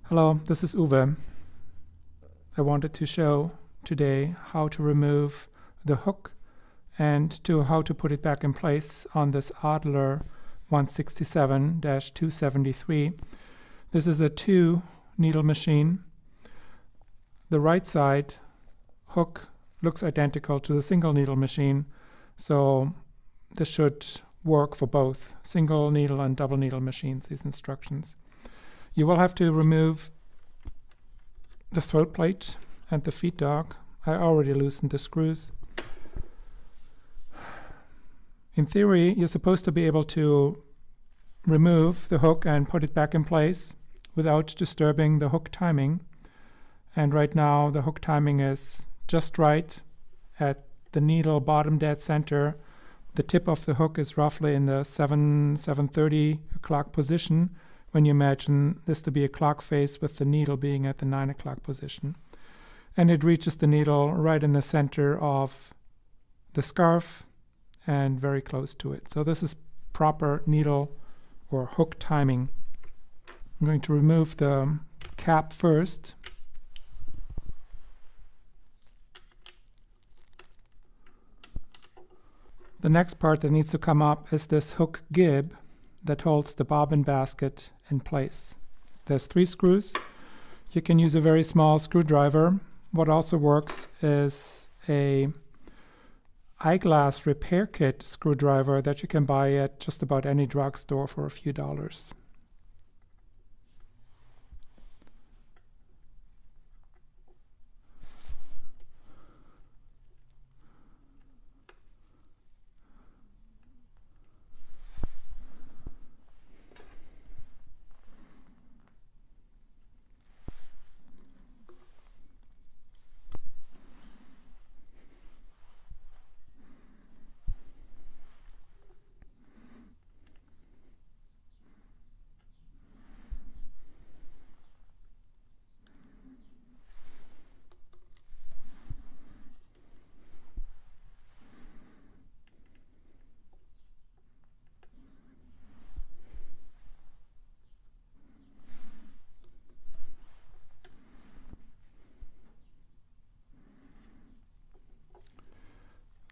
Hello, this is Uwe. I wanted to show today how to remove the hook and how to put it back in place on this Adler 167-273. This is a 2-needle machine. The right side hook looks identical to the single needle machine, so this should work for both single needle and double needle machines, these instructions. You will have to remove the throat plate and the feed dog. I already loosened the screws. In theory, you're supposed to be able to remove the hook and put it back in place without disturbing the hook timing. And right now the hook timing is just right at the needle bottom dead center. The tip of the hook is roughly in the 7:30 o'clock position, when you imagine this to be a clock face with the needle being at the 9 o'clock position. And it reaches the needle right in the center of the scarf and very close to it. So this is proper needle or hook timing. I'm going to remove the cap first. The next part that needs to come up is this hook gib that holds the bobbin basket in place. There's 3 screws. You can use a very small screwdriver. What also works is a eyeglass repair kit screwdriver that you can buy at just about any drugstore for a few dollars.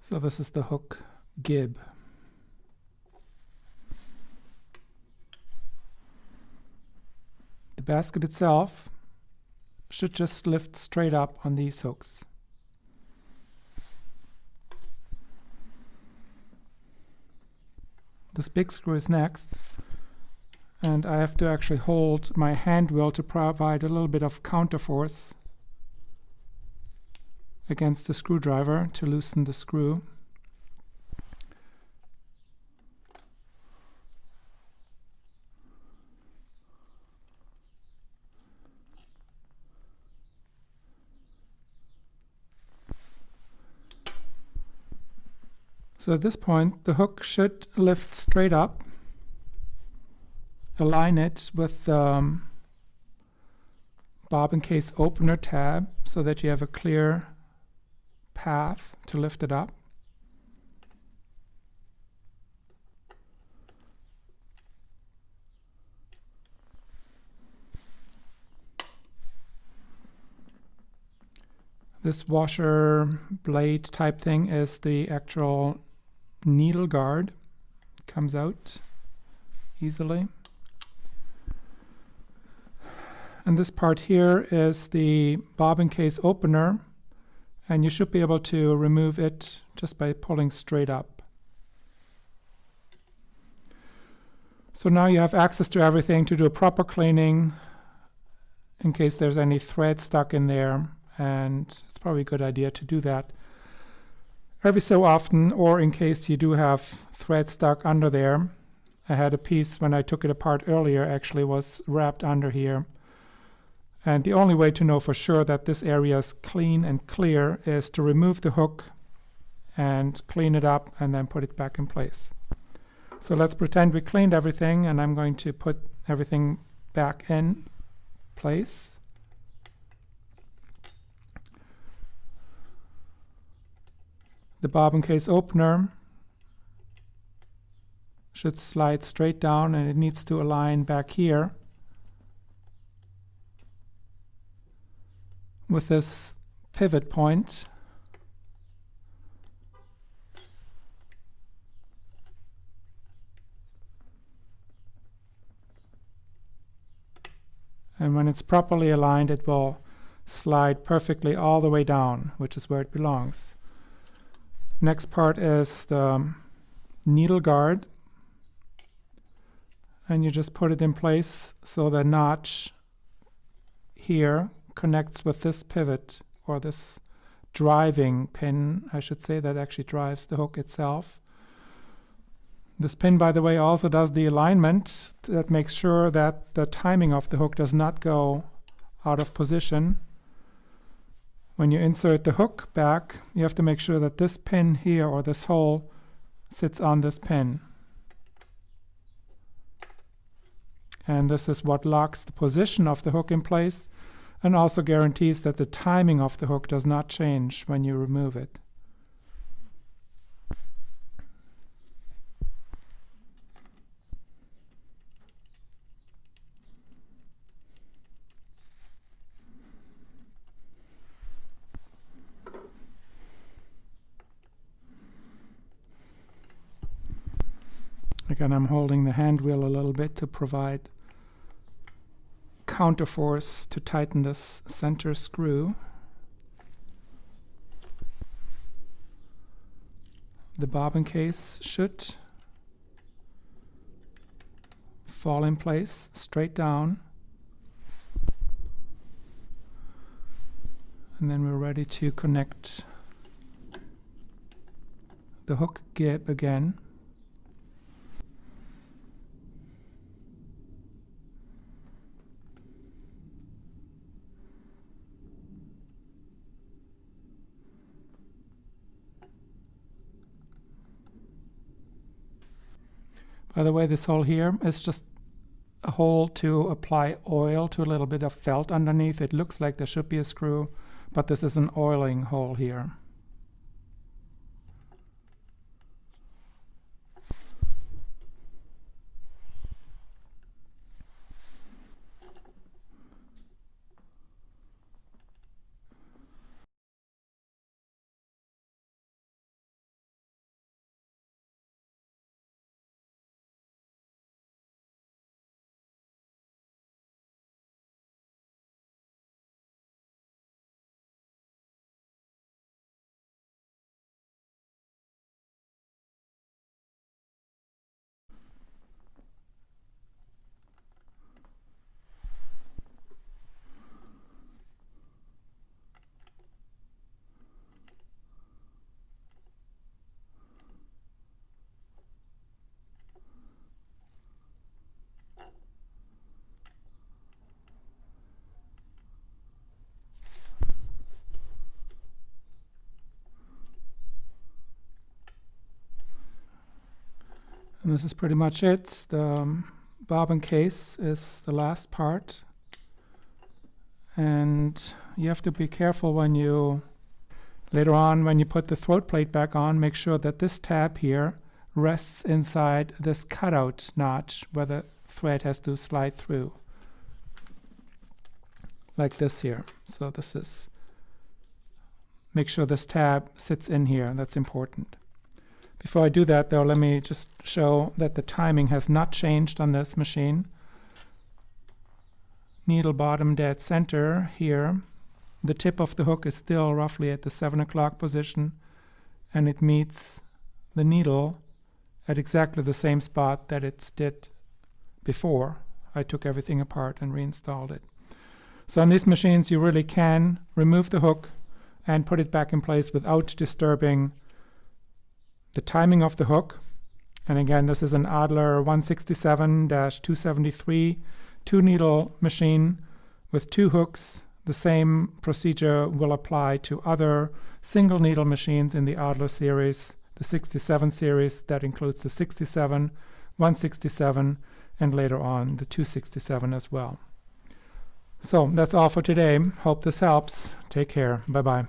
So this is the hook gib. The basket itself should just lift straight up on these hooks. This big screw is next, and I have to actually hold my hand wheel to provide a little bit of counterforce against the screwdriver to loosen the screw. So at this point, the hook should lift straight up. Align it with the Bobbin Case opener tab so that you have a clear path to lift it up. This washer blade type thing is the actual needle guard. It comes out easily. And this part here is the Bobbin Case opener, and you should be able to remove it just by pulling straight up. So now you have access to everything to do a proper cleaning in case there's any thread stuck in there, and it's probably a good idea to do that every so often, or in case you do have thread stuck under there. I had a piece when I took it apart earlier actually was wrapped under here. And the only way to know for sure that this area is clean and clear is to remove the hook and clean it up and then put it back in place. So let's pretend we cleaned everything, and I'm going to put everything back in place. The Bobbin Case opener should slide straight down, and it needs to align back here. with this pivot point. And when it's properly aligned, it will slide perfectly all the way down, which is where it belongs. Next part is the needle guard. And you just put it in place so the notch here connects with this pivot, or this driving pin, I should say, that actually drives the hook itself. This pin, by the way, also does the alignment that makes sure that the timing of the hook does not go out of position. When you insert the hook back, you have to make sure that this pin here, or this hole, sits on this pin. And this is what locks the position of the hook in place and also guarantees that the timing of the hook does not change when you remove it. Again, I'm holding the hand wheel a little bit to provide counterforce to tighten this center screw. The bobbin case should fall in place straight down. And then we're ready to connect the hook gib again. By the way, this hole here is just a hole to apply oil to a little bit of felt underneath. It looks like there should be a screw, but this is an oiling hole here. And this is pretty much it. The bobbin case is the last part. And you have to be careful when you, later on, when you put the throat plate back on, make sure that this tab here rests inside this cutout notch where the thread has to slide through. Like this here. So this is, make sure this tab sits in here. That's important. Before I do that, though, let me just show that the timing has not changed on this machine. Needle bottom dead center here. The tip of the hook is still roughly at the 7 o'clock position, and it meets the needle at exactly the same spot that it did before I took everything apart and reinstalled it. So on these machines, you really can remove the hook and put it back in place without disturbing the timing of the hook. And again, this is an Adler 167-273 two-needle machine with 2 hooks. The same procedure will apply to other single needle machines in the Adler series, the 67 series that includes the 67, 167, and later on the 267 as well. So that's all for today. Hope this helps. Take care. Bye-bye.